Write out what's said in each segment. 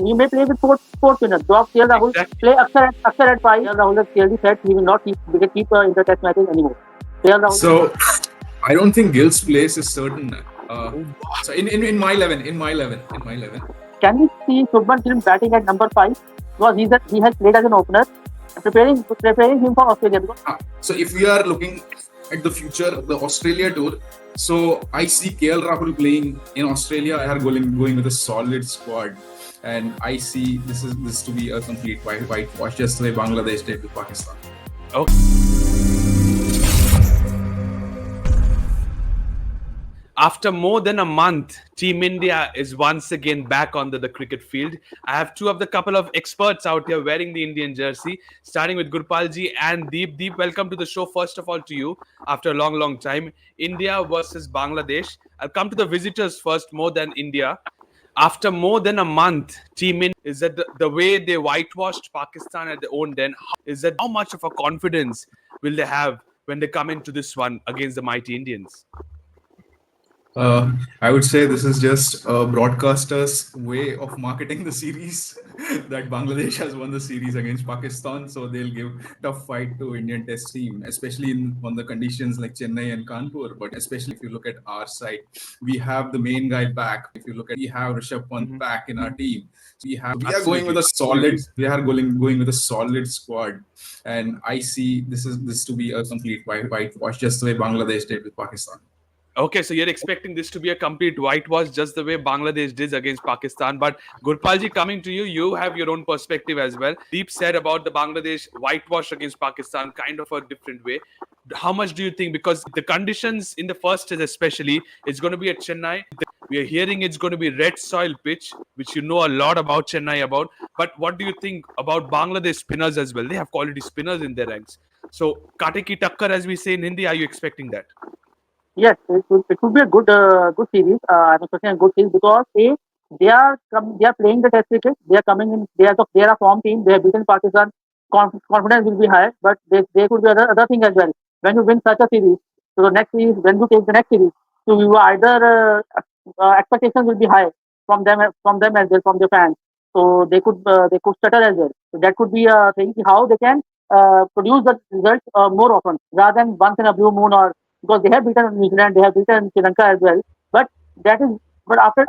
He may play with four spinners. Drop KL Rahul, Exactly. play Akshar at 5. KL Rahul has clearly said he will not keep wicket-keeper in the test matches anymore. KL Rahul. So I don't think Gill's place is certain. So in my 11, Can we see Shubman Gill batting at number 5? Because he has played as an opener, preparing him for Australia. So if we are looking at the future, the Australia tour, so I see KL Rahul playing in Australia. I are going with a solid squad, and I see this to be a complete whitewash, just the way Bangladesh did with Pakistan. After more than a month, Team India is once again back onto the cricket field. I have two of the couple of experts out here wearing the Indian jersey, starting with Gurpalji and Deep. Deep, welcome to the show. First of all, to you after a long time. India versus Bangladesh. I'll come to the visitors first, more than India. After more than a month, Team India, is that the way they whitewashed Pakistan at their own den? How much of a confidence will they have when they come into this one against the mighty Indians? I would say this is just a broadcaster's way of marketing the series that Bangladesh has won the series against Pakistan, so they'll give tough fight to Indian Test team, especially on the conditions like Chennai and Kanpur. But especially if you look at our side, we have the main guy back. If you look at, we have Rishabh Pant back in our team. So we are going with a solid squad, and I see this to be a complete whitewash, just the way Bangladesh did with Pakistan. Okay, so you're expecting this to be a complete whitewash, just the way Bangladesh did against Pakistan. But Gurpalji, coming to you, you have your own perspective as well. Deep said about the Bangladesh whitewash against Pakistan, kind of a different way. How much do you think? Because the conditions in the first test, especially, it's going to be at Chennai. We are hearing it's going to be red soil pitch, which you know a lot about Chennai about. But what do you think about Bangladesh spinners as well? They have quality spinners in their ranks. So, Kate ki takkar, as we say in Hindi, are you expecting that? Yes, it would be a good series. I'm expecting a good series because they are playing the test cricket. They are coming in. They are a form team. They have beaten Pakistan. Confidence will be high, but there could be other thing as well. When you win such a series, so the next series, when you take the next series, so you either expectations will be high from them as well, from the fans. So they could stutter as well. So that could be a thing how they can produce the results more often rather than once in a blue moon, or because they have beaten New Zealand, they have beaten Sri Lanka as well. But that is but after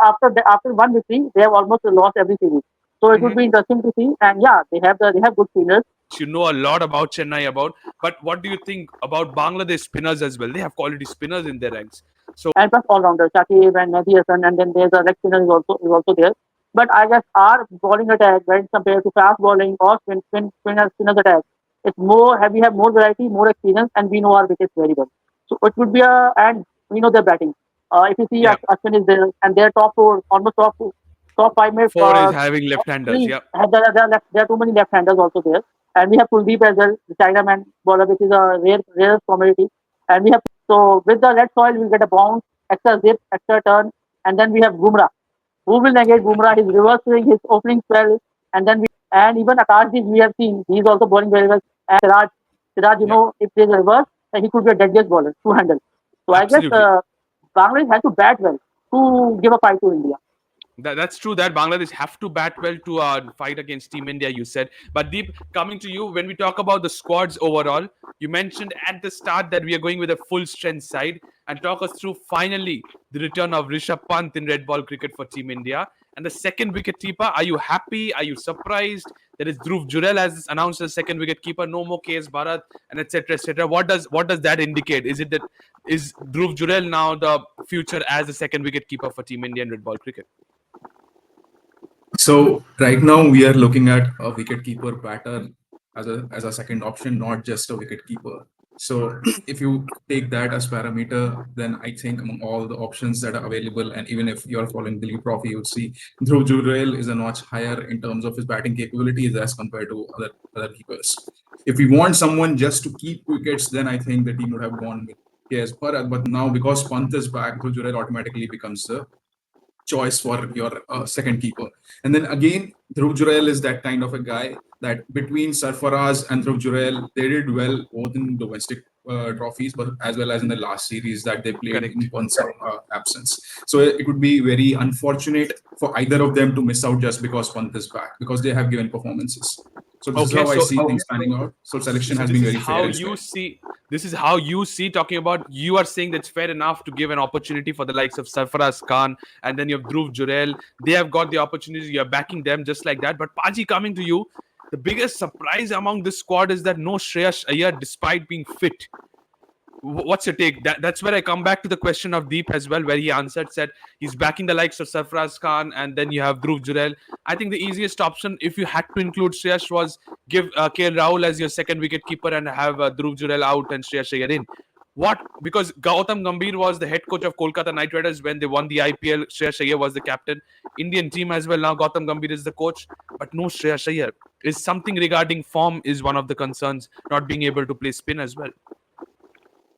one victory, they have almost lost every series. So it would be interesting to see. And yeah, they have good spinners. You know a lot about Chennai about, but what do you think about Bangladesh spinners as well? They have quality spinners in their ranks. So And plus all rounders, Shakib and Mehdi Hassan, and then there's a leg spinner is also there. But I guess our bowling attack, when compared to fast bowling or spinners attack, it's more. We have more variety, more experience, and we know our wickets very well. So it would be and we know their batting. If you see yeah, Ashwin is there, and their top four, almost top five, maybe four is having left-handers. three. Yeah, There are too many left-handers also there, and we have Kuldeep as well, the Chinaman bowler, which is a rare commodity. And we have so with the red soil, we get a bounce, extra zip, extra turn, and then we have Bumrah, who will negate Bumrah. His reverse swing, his opening spell, and then and even Akashdeep we have seen he's also bowling very well. And Siraj, yeah, if there's a reverse, then he could be a deadliest bowler, two handle. So I guess absolutely. Bangladesh has to bat well to give a fight to India. That's true that Bangladesh have to bat well to fight against Team India, you said. But Deep, coming to you, when we talk about the squads overall, you mentioned at the start that we are going with a full strength side, and talk us through finally the return of Rishabh Pant in red ball cricket for Team India. And the second wicket keeper, are you happy? Are you surprised? That is Dhruv Jurel as announced as second wicket keeper, no more KS Bharat, and etc. etc. What does that indicate? Is Dhruv Jurel now the future as the second wicket keeper for Team India in red ball cricket? So right now we are looking at a wicket-keeper batter as a second option, not just a wicket-keeper. So if you take that as parameter, then I think among all the options that are available, and even if you're following the Trophy, you would see Dhruv Jurel is a notch higher in terms of his batting capabilities as compared to other keepers. If we want someone just to keep wickets, then I think the team would have gone with KS Bharat. But now because Pant is back, Dhruv Jurel automatically becomes the choice for your second keeper. And then again, Dhruv Jurel is that kind of a guy that between Sarfaraz and Dhruv Jurel, they did well both in domestic trophies, but as well as in the last series that they played Correct. in Pant's absence. So it would be very unfortunate for either of them to miss out just because Pant is back, because they have given performances. So this is Okay, how I so see things panning out. So selection so has this been is very fair how and square. you see this is how you see talking about you are saying that's fair enough to give an opportunity for the likes of Sarfaraz Khan, and then you have Dhruv Jurel. They have got the opportunity, you're backing them just like that. But Paji, coming to you, the biggest surprise among this squad is that no Shreyas Iyer despite being fit. What's your take? That's where I come back to the question of Deep as well, where he answered, said he's backing the likes of Sarfraz Khan, and then you have Dhruv Jurel. I think the easiest option, if you had to include Shreyash, was give KL Rahul as your second wicket keeper and have Dhruv Jurel out and Shreyash Iyer in. What? Because Gautam Gambhir was the head coach of Kolkata Knight Riders when they won the IPL. Shreyash Iyer was the captain. Indian team as well. Now Gautam Gambhir is the coach, but no Shreyash Iyer. Is something regarding form is one of the concerns, not being able to play spin as well.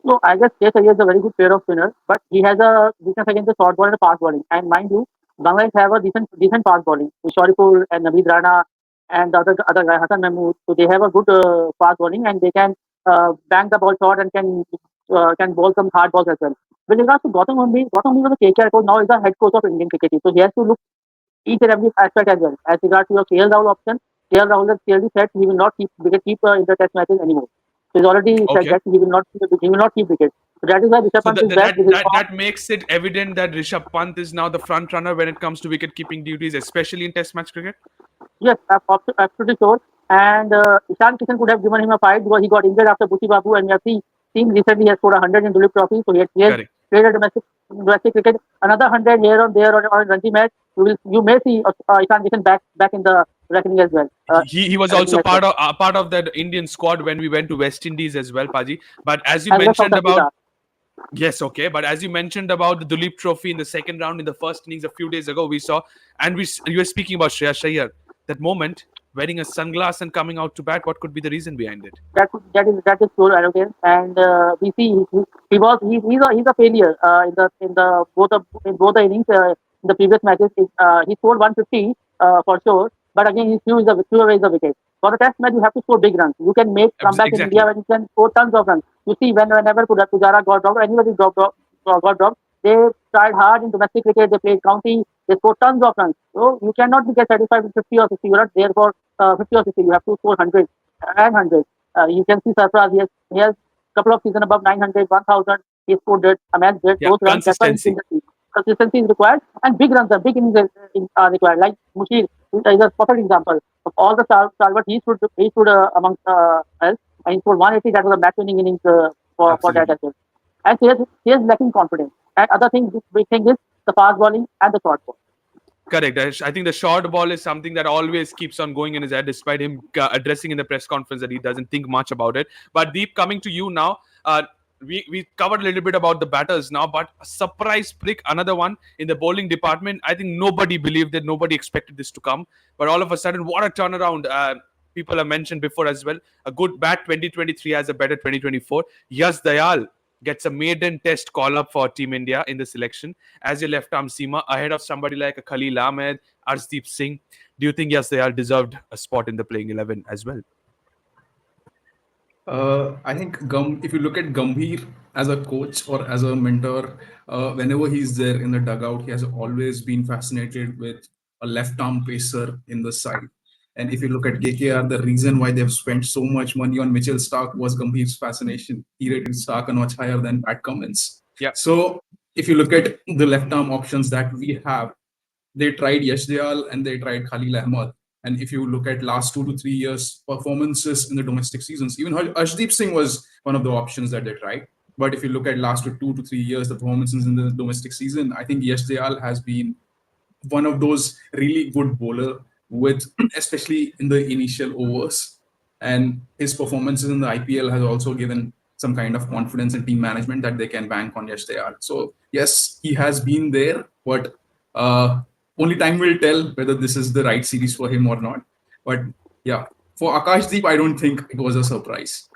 So I guess Chase Iyer is a very good pair of spinners, but he has a weakness against the short ball and the fast bowling. And mind you, Bangladesh have a decent fast bowling. Shoripur and Naveed Rana and the other guy Hassan Mahmood. So they have a good fast bowling and they can bang the ball short and can bowl some hard balls as well. With regards to Gautam Gambhir was a KKR coach. Now is the head coach of Indian cricket team. So he has to look each and every aspect as well. As regards to your KL Rahul option, KL Rahul has clearly said he will not keep in the test matches anymore. So he's already said Okay. that he will not keep wickets. So that is why Rishabh So Pant that is that back that with his that, form. that makes it evident that Rishabh Pant is now the front runner when it comes to wicket keeping duties, especially in Test match cricket. Yes, absolutely sure. And Ishan Kishan could have given him a fight because he got injured after Bushi Babu, and we have seen recently he has scored 100 in Dulip Trophy. So he has Correct. played a domestic cricket. Another 100 here on there on Ranji match. You may see Ishan Kishan back in the reckoning as well. He was Reckoning also as well. part of that Indian squad when we went to West Indies as well, Paji. But as you As well as South mentioned about Africa. yes, okay, but as you mentioned about the Dulip Trophy in the second round in the first innings a few days ago, we saw, and you were speaking about Shreya Iyer. That moment, wearing a sunglass and coming out to bat, what could be the reason behind it? That is pure arrogance, and we see he's a failure in both the innings in the previous matches. He scored 150 for sure, but again he threw away the wicket. For the test match, you have to score big runs. You can make comeback in India Exactly. when you can score tons of runs. You see whenever Pujara got dropped, or anybody got dropped, they tried hard in domestic cricket. They played county. They scored tons of runs. So you cannot be get satisfied with 50 or 60. You're not there for 50 or 60. You have to score 100 and 100. You can see Sarfraz, he has couple of seasons above 900, 1000. He scored a match great, Yeah, those runs. That's why he's in consistency. the team. Consistency is required, and big runs, big innings are required. Like Mushir is a perfect example of all the stalwart he should amongst else, and he scored 180. That was a match-winning innings for that Absolutely. as well. And he is lacking confidence. And other thing, big thing is the fast bowling and the short ball. Correct. I think the short ball is something that always keeps on going in his head, despite him addressing in the press conference that he doesn't think much about it. But Deep, coming to you now, we covered a little bit about the batters now, but a surprise prick, another one in the bowling department. I think nobody believed it, nobody expected this to come, but all of a sudden, what a turnaround! People have mentioned before as well. A good bat 2023 has a better 2024. Yes, Dayal gets a maiden test call up for Team India in the selection as your left arm seamer ahead of somebody like a Khalil Ahmed, Arshdeep Singh. Do you think yes, they are deserved a spot in the playing 11 as well? I think if you look at Gambhir as a coach or as a mentor, whenever he's there in the dugout, he has always been fascinated with a left arm pacer in the side. And if you look at KKR, the reason why they've spent so much money on Mitchell Stark was Gambhir's fascination. He rated Stark a notch higher than Pat Cummins. Yeah, So if you look at the left arm options that we have, they tried Yash Dayal and they tried Khalil Ahmed. And if you look at last 2 to 3 years performances in the domestic seasons, even Ashdeep Singh was one of the options that they tried. But if you look at last 2 to 3 years, the performances in the domestic season, I think Yash Dayal has been one of those really good bowler with especially in the initial overs, and his performances in the IPL has also given some kind of confidence in team management that they can bank on. Yes, they are. So yes, he has been there, but uh, only time will tell whether this is the right series for him or not. But yeah, for Akashdeep, I don't think it was a surprise.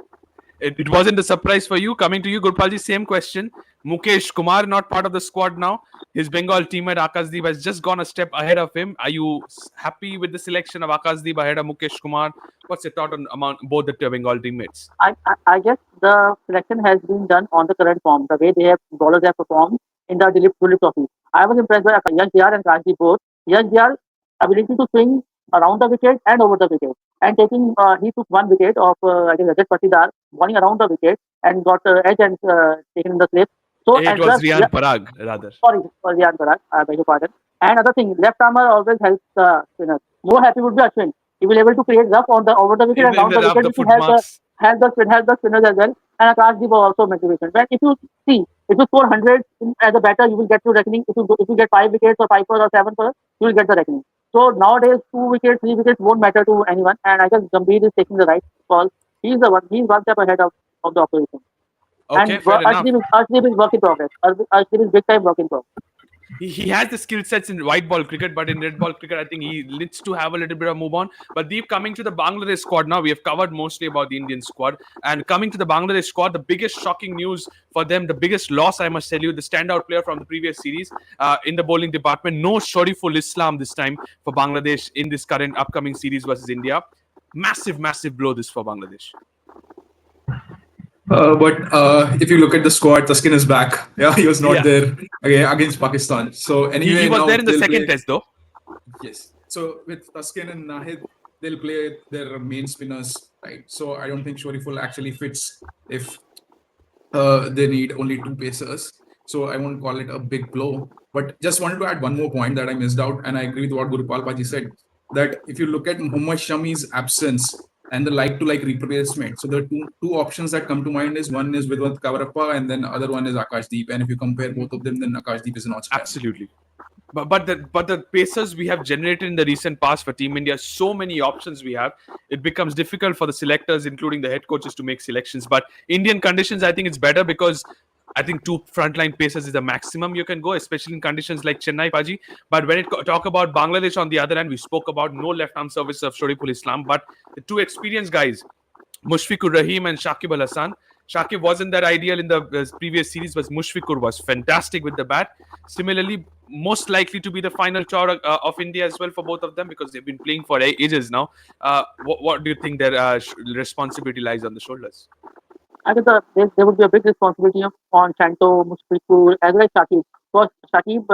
it wasn't a surprise for you. Coming to you, Gurpalji, same question. Mukesh Kumar not part of the squad now. His Bengal teammate Akashdeep has just gone a step ahead of him. Are you happy with the selection of Akashdeep ahead of Mukesh Kumar? What's your thought on among both the Bengal teammates? I guess the selection has been done on the current form, the way they have bowlers have performed in the Dilip Trophy. I was impressed by Yash Diyar and Rajdeep both. Yash Diyar ability to swing around the wicket and over the wicket. And he took one wicket of I think Rajat Patidar, bowling around the wicket and got edge and taken in the slip. So It and was plus, Riyan Parag, rather. sorry, Jan Parag, I beg your pardon. And other thing, left armer always helps the spinner. More happy would be Ashwin. He will able to create rough on the over the wicket and In down the the rough, wicket, the which will foot marks. help the spinners as well. And Akashdeep also motivation. But if you see, if you score 100 as a batter, you will get to reckoning. If you get 5 wickets or 5 or 7 you will get the reckoning. So nowadays, 2 wickets, 3 wickets won't matter to anyone. And I guess Gambhir is taking the right call. He's the one. He's one step ahead of the opposition. Okay, And fair enough. Arshdeep is work in progress. Arshdeep is big time work in progress. He has the skill sets in white ball cricket, but in red ball cricket, I think he needs to have a little bit of move on. But Deep, coming to the Bangladesh squad now, we have covered mostly about the Indian squad. And coming to the Bangladesh squad, the biggest shocking news for them, the biggest loss, I must tell you, the standout player from the previous series in the bowling department, no Shariful Islam this time for Bangladesh in this current upcoming series versus India. Massive, massive blow this for Bangladesh. But if you look at the squad, Tuskin is back. Yeah, he was not Yeah. there against Pakistan. So He anyway, was now there in the they'll second play. test, though. Yes. So with Tuskin and Nahid, they'll play their main spinners, right? So I don't think Shariful actually fits if they need only two pacers. So I won't call it a big blow. But just wanted to add one more point that I missed out, and I agree with what Gurupal Paji said. That if you look at Muhammad Shami's absence and the like-to-like replacement, so the two options that come to mind is one is Vidwant Kavarappa and then other one is Akashdeep. And if you compare both of them, then Akashdeep is an notch higher. Absolutely. But the pacers we have generated in the recent past for Team India, so many options we have, it becomes difficult for the selectors, including the head coaches, to make selections. But Indian conditions, I think it's better because I think two frontline pacers is the maximum you can go, especially in conditions like Chennai, Paji. But when it talk about Bangladesh on the other hand, we spoke about no left arm service of Shariful Islam, but the two experienced guys, Mushfiqur Rahim and Shakib Al Hassan. Shakib wasn't that ideal in the previous series, but Mushfiqur was fantastic with the bat. Similarly, most likely to be the final choice of India as well for both of them because they've been playing for ages now. What do you think their responsibility lies on the shoulders? I guess there would be a big responsibility on Shanto, Mushfiqur, as well as Shakib. Because Shakib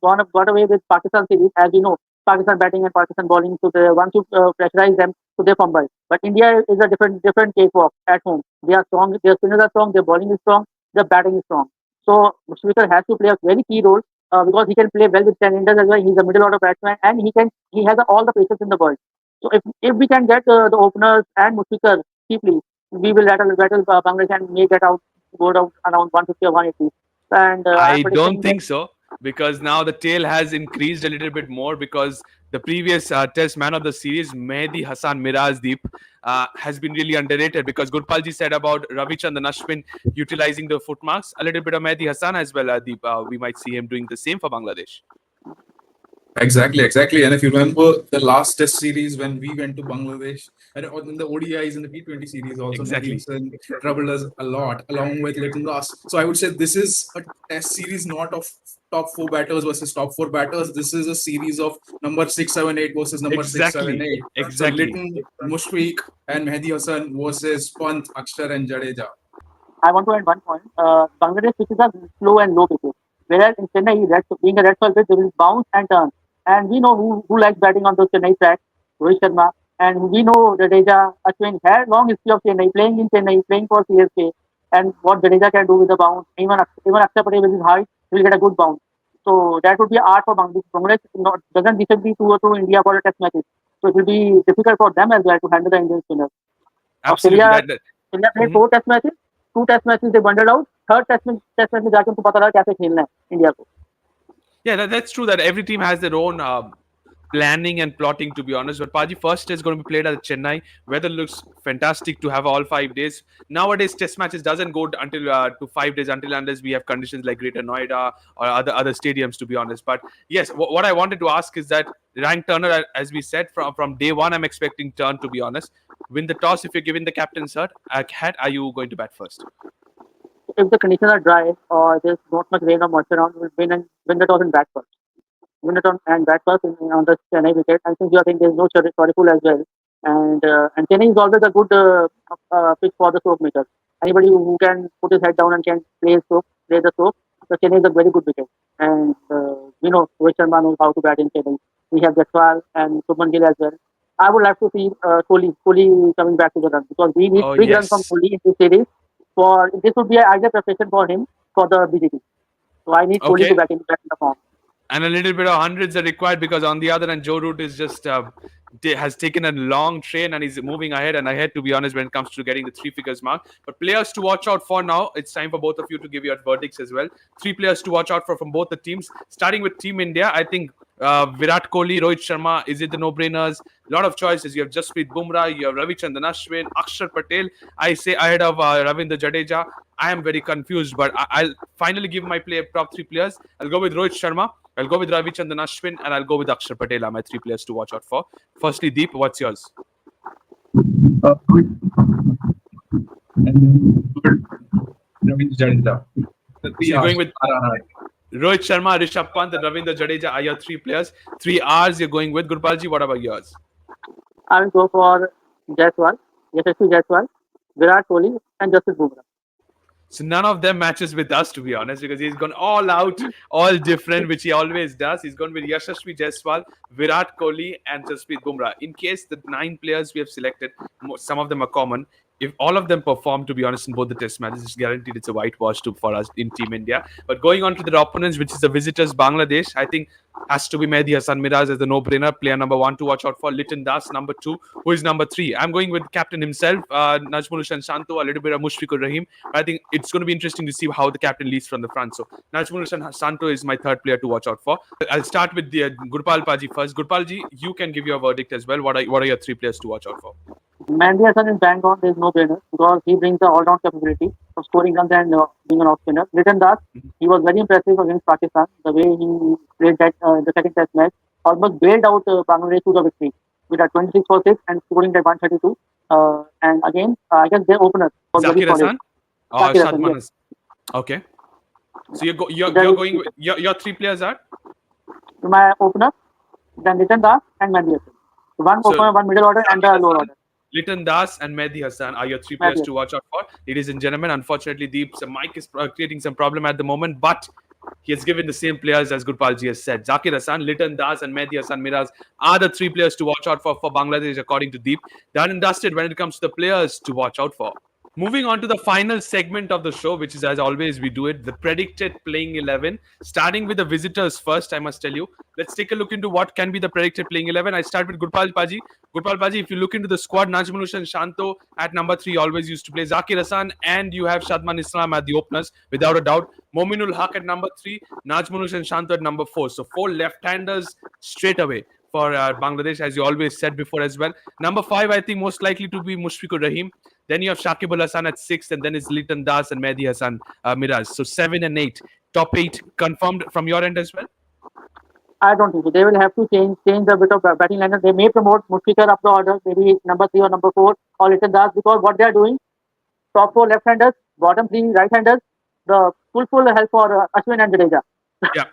got away with Pakistan series, as you know, Pakistan batting and Pakistan bowling. So once you pressurize them, so they fumble. But India is a different cakewalk at home. They are strong. Their spinners are strong. Their bowling is strong. Their batting is strong. So Mushfiqur has to play a very key role because he can play well with 10 inders as well. He's a middle order batsman and he has all the paces in the world. So if we can get the openers and Mushfiqur cheaply, we will rattle Bangladesh and make it out, go down around 150 or 180. And I'm I don't predicting that think so because now the tail has increased a little bit more because the previous test man of the series, Mehdi Hassan Mirazdeep, has been really underrated because Gurpalji said about Ravichandran Ashwin utilizing the foot marks. A little bit of Mehdi Hassan as well, Deep. We might see him doing the same for Bangladesh. Exactly. And if you remember the last test series when we went to Bangladesh, and in the ODIs and the T20 series also, Mehdi Exactly. Hassan troubled us a lot along with Little Ross. So I would say this is a test series not of top four batters versus top four batters. This is a series of number 6, 7, 8 versus number 6, 7, Exactly. 8. So Exactly. Little Mushfiq and Mehdi Hassan versus Pant, Akshar and Jadeja. I want to add one point. Bangladesh pitches are slow and low pitches. Whereas in Chennai, being a red soil pitch, they will bounce and turn. And we know who likes batting on those Chennai tracks, Rohit Sharma. And we know Jadeja, Ashwin had long history of Chennai, playing for CSK. And what Jadeja can do with the bounce, even Akshar Patel with his height, will get a good bounce. So that would be art for Bangladesh. Bangladesh doesn't recently to India for a test matches. So it will be difficult for them as well to handle the Indian spinners. Absolutely. Australia India played Mhm. 4 test matches, 2 test matches they bundled out, third test match में जाके उनको पता लगा कैसे खेलना है India को. Yeah, that's true that every team has their own planning and plotting, to be honest. But Paji, first is going to be played at Chennai. Weather looks fantastic to have all 5 days. Nowadays, test matches doesn't go until to 5 days until unless we have conditions like Greater Noida or other stadiums, to be honest. But yes, what I wanted to ask is that Ryan Turner, as we said, from day one, I'm expecting turn, to be honest. Win the toss. If you're giving the captain's hat, are you going to bat first? If the conditions are dry or there's not much rain or moisture around, we'll win the toss and bat first. Win the toss and bat first on the Chennai wicket. And since you are saying there's no sorry pool as well, and Chennai is always a good pitch for the stroke makers. Anybody who can put his head down and can play the stroke, so Chennai is a very good wicket. And we know Rohit Sharma knows how to bat in Chennai. We have Jaiswal and Shubman Gill as well. I would like to see Kohli coming back to the run because we need Oh big runs from yes. Kohli in this series. For this would be an ideal preparation for him for the BGT. So I need Kohli to Okay. back in the form. And a little bit of hundreds are required because on the other hand, Joe Root is just has taken a long train and he's moving ahead and ahead. To be honest, when it comes to getting the three figures mark, but players to watch out for now. It's time for both of you to give your verdicts as well. Three players to watch out for from both the teams. Starting with Team India, I think Virat Kohli, Rohit Sharma. Is it the no-brainers? A lot of choices. You have Jasprit Bumrah, you have Ravichandran Ashwin, Akshar Patel. I say ahead of Ravindra Jadeja. I am very confused, but I'll finally give my top three players. I'll go with Rohit Sharma. I'll go with Ravichandran Ashwin, and I'll go with Akshar Patel are my three players to watch out for. Firstly, Deep, what's yours? And Ravindra Jadeja. The So three you're going R's with are right. Rohit Sharma, Rishabh Pant, and Ravindra Jadeja are your three players. 3 R's you're going with. Gurpalji, what about yours? I will go for Jaiswal, Yashasvi Jaiswal, Virat Kohli, and Jasprit Bumrah. So none of them matches with us, to be honest, because he's gone all out, all different, which he always does. He's gone with Yashasvi Jaiswal, Virat Kohli, and Jasprit Bumrah. In case the 9 players we have selected, some of them are common. If all of them perform, to be honest, in both the test matches, it's guaranteed it's a whitewash for us in Team India. But going on to the opponents, which is the visitors, Bangladesh, I think has to be Mehdi Hassan Miraz as the no-brainer. Player number 1 to watch out for. Liton Das, number 2. Who is number 3? I'm going with captain himself, Najmul Hussain Shanto, a little bit of Mushfiqur Rahim. But I think it's going to be interesting to see how the captain leads from the front. So Najmul Hussain Shanto is my third player to watch out for. I'll start with the Gurpal Paji first. Gurpalji, you can give your verdict as well. What are your 3 players to watch out for? Mandy Hassan is bang on. There is no brainer because he brings the all-round capability of scoring runs and being an off-spinner. Liton Das, he was very impressive against Pakistan. The way he played that the second test match almost bailed out Bangladesh to the victory with a 26 for 6 and scoring that 132. And again, I guess their opener was very Zakir solid. Hassan or Zakir Hassan, Shadman? yes. Okay. So So you're going with your 3 players are my opener, then Liton Das and Mandy Hassan. One so opener, one middle order, and Zakir the lower Hassan, order. Liton Das, and Mehdi Hassan are your 3 players Mandy to watch out for. Ladies and gentlemen, unfortunately, Deep's mic is creating some problem at the moment, but he has given the same players as Gurpalji has said. Zakir Hassan, Liton Das, and Mehdi Hassan Miraz are the 3 players to watch out for Bangladesh, according to Deep. Done and dusted when it comes to the players to watch out for. Moving on to the final segment of the show, which is as always we do it, the predicted playing 11. Starting with the visitors first, I must tell you. Let's take a look into what can be the predicted playing 11. I start with Gurpal Paji. Gurpal Paji, if you look into the squad, Najmul Hussain Shanto at number 3 always used to play. Zakir Hassan and you have Shadman Islam at the openers, without a doubt. Mominul Haq at number 3, Najmul Hussain Shanto at number 4. So 4 left-handers straight away for Bangladesh, as you always said before as well. Number 5, I think most likely to be Mushfiqur Rahim. Then you have Shakib Al Hassan at 6, and then it's Liton Das and Mehdi Hassan Miraz. So 7 and 8. Top 8 confirmed from your end as well? I don't think so. They will have to change a bit of batting lineup. They may promote Mushfiqur up the order, maybe number 3 or number 4, or Liton Das, because what they are doing, top 4 left-handers, bottom 3 right-handers, the full help for Ashwin and Jadeja. Yeah.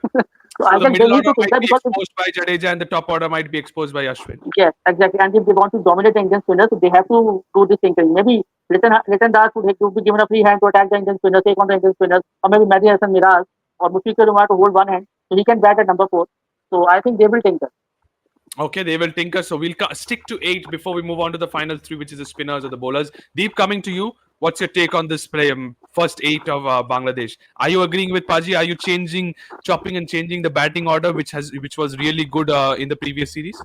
So So I the guess they middle need order to think might that be because exposed by Jadeja and the top order might be exposed by Ashwin. yes, exactly. And if they want to dominate the Indian spinners, so they have to do this thinking. Maybe Liton Das would be given a free hand to attack the Indian spinners, take on the Indian spinners, or maybe Mehdi Hassan Miraz or Mushfiqur Rahman to hold one hand, so he can bat at number 4. So I think they will tinker. Okay, they will tinker. So we'll stick to 8 before we move on to the final 3, which is the spinners or the bowlers. Deep, coming to you. What's your take on this play? First 8 of Bangladesh. Are you agreeing with Paji? Are you chopping and changing the batting order, which was really good in the previous series?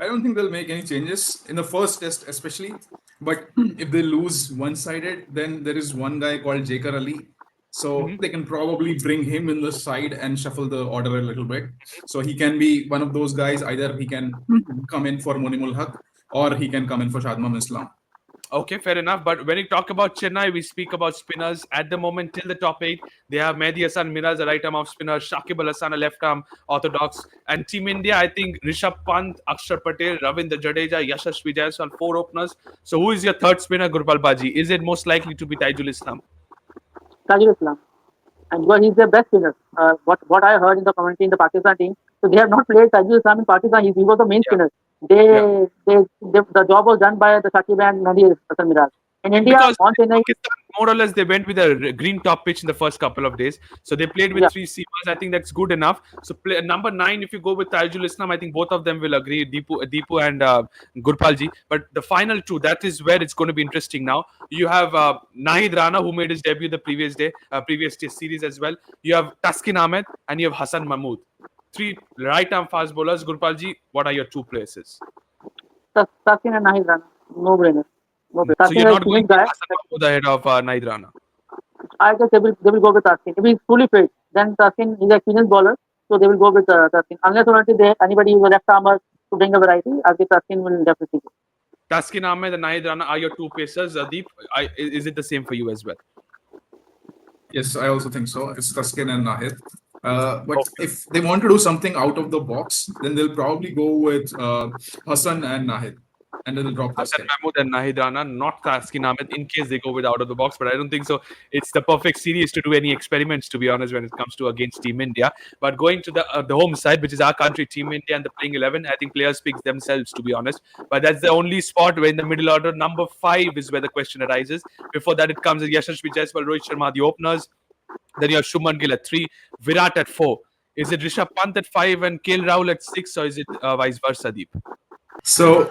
I don't think they'll make any changes in the first test, especially. But if they lose one-sided, then there is one guy called Jakar Ali. So they can probably bring him in the side and shuffle the order a little bit. So he can be one of those guys. Either he can come in for Monimul Haq or he can come in for Shadmam Islam. Okay, fair enough. But when you talk about Chennai, we speak about spinners. At the moment, till the top eight, they have Mehdi Hassan Miraz, a right arm off spinner, Shakib Al Hassan, a left arm orthodox. And Team India, I think Rishabh Pant, Akshar Patel, Ravindra Jadeja, Yashasvi Jaiswal, four openers. So who is your third spinner, Gurpal Baji? Is it most likely to be Taijul Islam? Tajul Islam. And because he's their best spinner. What I heard in the commentary in the Pakistan team, so they have not played Tajul Islam in Pakistan. He was the main Yeah, spinner. yeah. The job was done by the Shakib and Mehdi Hassan Miraj. In India, Because on Chennai, Pakistan, more or less, they went with a green top pitch in the first couple of days. So they played with yeah, three seamers. I think that's good enough. So number 9, if you go with Taijul Islam, I think both of them will agree, Deepu and Gurpalji. But the final two, that is where it's going to be interesting now. You have Nahid Rana, who made his debut the previous day series as well. You have Taskin Ahmed and you have Hassan Mahmood. Three right-arm fast bowlers. Gurpalji, what are your two places? Taskin and Nahid Rana, no brainer. No brainer. So Taskin you're is an not going experienced with guy. Hassan Mahmood ahead of Nahid Rana? I guess they will go with Taskin. If he's fully fit, then Taskin is an experienced bowler, so they will go with Taskin. Unless or until anybody is a left armer to bring a variety, I think Taskin will definitely go. Taskin Ahmed and Nahid Rana are your two pacers. Deep, is it the same for you as well? Yes, I also think so. It's Taskin and Nahid. But Okay. if they want to do something out of the box, then they'll probably go with Hassan and Nahid, and then they'll drop Hassan Taskin. Mahmood and Nahid Rana, not Taskin Ahmed, in case they go with out of the box. But I don't think so. It's the perfect series to do any experiments, to be honest, when it comes to against Team India. But going to the home side, which is our country, Team India, and the playing 11, I think players speak themselves, to be honest. But that's the only spot where in the middle order, number 5 is where the question arises. Before that, it comes as Yashasvi Jaiswal, Rohit Sharma, the openers. Then you have Shubman Gill at 3, Virat at 4. Is it Rishabh Pant at 5 and KL Rahul at 6, or is it vice versa, Deep? So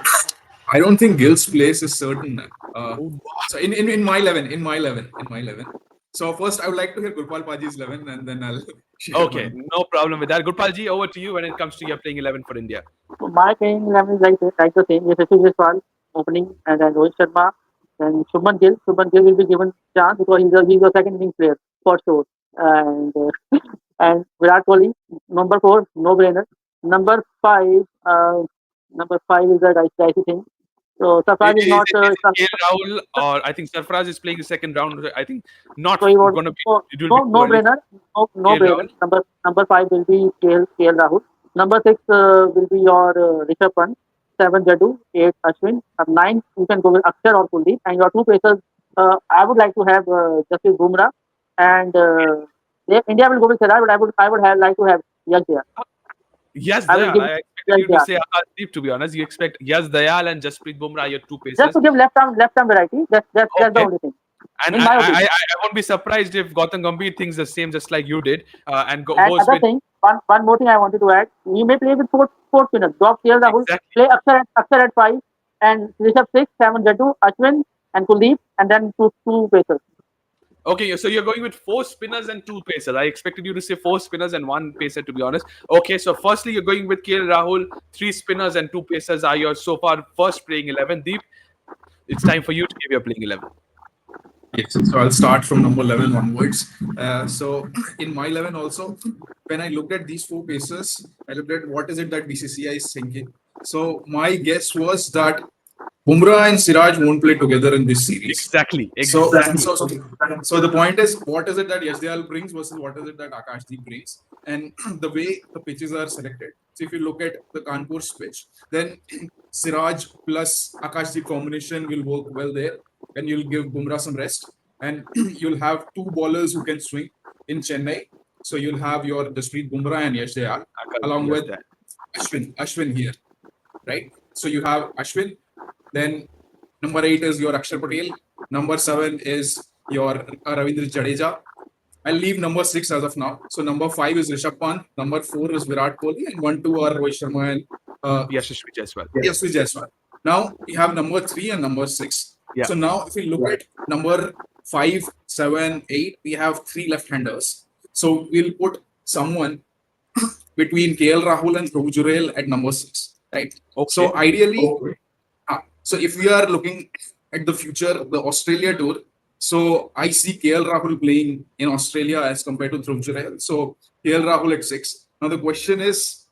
I don't think Gill's place is certain. Oh, So in my 11, So first I would like to hear Gurpal Paji's 11, and then I'll share okay, mine. no problem with that. Gurpalji, over to you when it comes to your playing 11 for India. So my playing 11 is like the same. Yashasvi Jaiswal opening, and then Rohit Sharma, then Shubman Gill. Shubman Gill will be given chance because he's a second inning player for sure. And and Virat Kohli, number 4, no brainer. Number 5, number 5 is a dicey thing. So Is, Safar is is not. it is it KL Rahul, or I think Sarfaraz is playing the second round? I think not So he was going to be. no It will be no too no early brainer. for No KL brainer. Rahul. Number 5 will be KL Rahul. Number 6 will be your Rishabh Pant. 7 Jadu. 8 Ashwin. 9 you can go with Akshar or Kuldeep. And your two pacers, I would like to have Jasprit Bumrah, and India will go with Siraj, but I would have like to have Yash there. Yes, I will Dayal. give I expected Yash you to there say Akash, to be honest. You expect Yes Dayal and Jasprit Bumrah, your two just pacers. to give left arm variety. That's the Okay. only thing, And in I, my I, I opinion. I won't be surprised if Gautam Gambhir thinks the same, just like you did, and And goes other with thing, one more thing I wanted to add. You may play with four spinners. Drop KL Rahul, exactly. play Akshar at 5, and Rishabh 6, 7 Jaddu, Ashwin, and Kuldeep, and then two pacers. Okay, so you're going with 4 spinners and 2 pacers. I expected you to say 4 spinners and 1 pacer, to be honest. Okay, so firstly, you're going with KL Rahul, 3 spinners and 2 pacers are your so far first playing 11. Deep, it's time for you to give your playing 11. Yes, so I'll start from number 11 onwards. So in my 11 also, when I looked at these four paces, I looked at what is it that BCCI is thinking. So my guess was that Bumrah and Siraj won't play together in this series. Exactly, So, exactly. so the point is, what is it that Yashdayal brings versus what is it that Akashdeep brings, and the way the pitches are selected. So, if you look at the Kanpur's pitch, then Siraj plus Akashdeep combination will work well there, and you'll give Bumrah some rest, and you'll have two bowlers who can swing in Chennai. So you'll have your Jasprit Bumrah and Yashdayal Akash, along yes, with that. Ashwin here, right? So you have Ashwin, then number 8 is your Akshar Patel. Number 7 is your Ravindra Jadeja. I'll leave number 6 as of now. So number 5 is Rishabh Pant. Number 4 is Virat Kohli. And 1, 2 are Rohit Sharma and Yashasvi Jaiswal. Yasvi Jaiswal. Now we have number 3 and number 6. Yeah. So now if we look at number 5, 7, 8, we have 3 left-handers. So we'll put someone between KL Rahul and Prabhu Jurel at number 6. Right. So Okay. ideally, so if we are looking at the future, the Australia tour, So I see KL Rahul playing in Australia as compared to Dhruv Jurel. So KL Rahul at 6. Now the question is,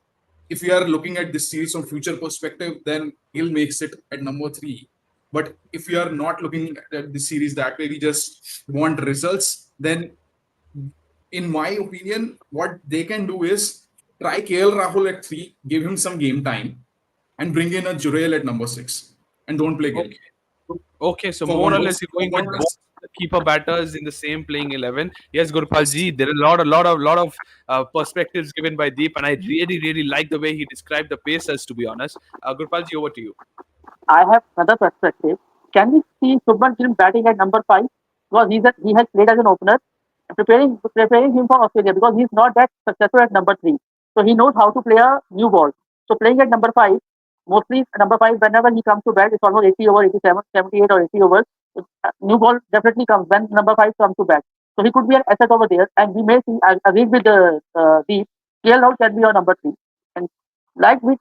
if we are looking at this series from future perspective, then Gill makes it at number 3. But if we are not looking at the series that way, we just want results, then in my opinion, what they can do is try KL Rahul at 3, give him some game time, and bring in a Jurel at number 6. And don't play Gill. Okay. Okay, so For more one or less test. you're For going with one both test. the keeper batters in the same playing 11. Yes, Gurpal Yes. ji, there are a lot of perspectives given by Deep, and I really like the way he described the Pacers. To be honest, Gurpal ji, over to you. I have another perspective. Can we see Shubman Gill batting at number 5? Because he has played as an opener, preparing him for Australia because he's not that successful at number 3. So he knows how to play a new ball. So playing at number 5, mostly number 5, whenever he comes to bat, it's almost 80 over, 87, 78 or 80 overs. New ball definitely comes when number 5 comes to bat. So he could be an asset over there, and we may see. I agree with the KL Rahul can be your number 3. And in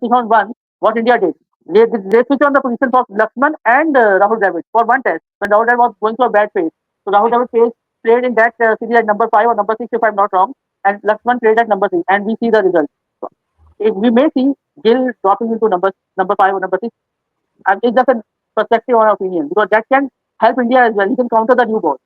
2001, what India did, they switched on the position for Lakshman and Rahul Dravid for one test when Rahul Dravid was going through a bad phase. So Rahul Dravid played in that series at number 5 or number 6, if I'm not wrong, and Lakshman played at number 3, and we see the result. So, we may see Gill dropping into number 5 or number 6, and it's just a perspective or opinion because that can help India as well. He can counter the new ball.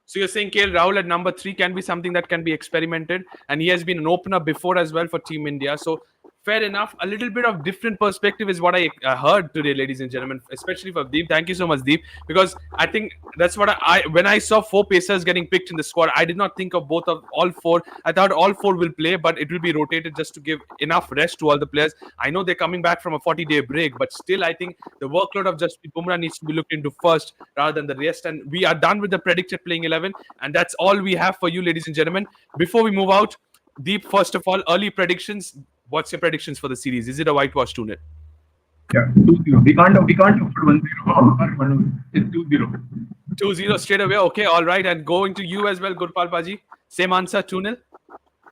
So you're saying KL Rahul at number 3 can be something that can be experimented, and he has been an opener before as well for Team India. So fair enough. A little bit of different perspective is what I heard today, ladies and gentlemen, especially for Deep. Thank you so much, Deep, because I think that's what I when I saw 4 Pacers getting picked in the squad, I did not think of both of all 4. I thought all 4 will play, but it will be rotated just to give enough rest to all the players. I know they're coming back from a 40-day break, but still, I think the workload of Jasprit Bumrah needs to be looked into first rather than the rest. And we are done with the predicted playing 11, and that's all we have for you, ladies and gentlemen. Before we move out, Deep, first of all, early predictions. What's your predictions for the series? Is it a whitewash tune? Yeah, 2-0. We can't afford 1-0 or 1. It's 2-0. 2-0 straight away. Okay, all right. And going to you as well, Gurpal Paji. Same answer, 2-0.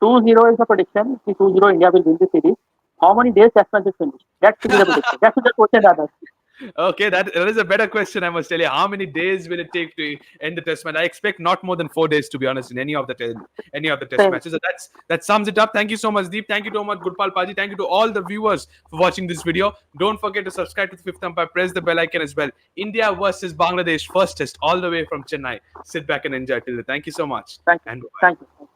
2-0 is the prediction. 2-0 India will win the series. How many days test match is finished? That should be the prediction. That should be the question rather. Okay, that is a better question, I must tell you. How many days will it take to end the test match? I expect not more than 4 days, to be honest, in any of the test Same. matches. So that sums it up. Thank you so much, Deep. Thank you so much, Gurpal Paji. Thank you to all the viewers for watching this video. Don't forget to subscribe to the Fifth Umpire. Press the bell icon as well. India versus Bangladesh, first test, all the way from Chennai. Sit back and enjoy till then. Thank you so much, Thank you. and bye. Thank you.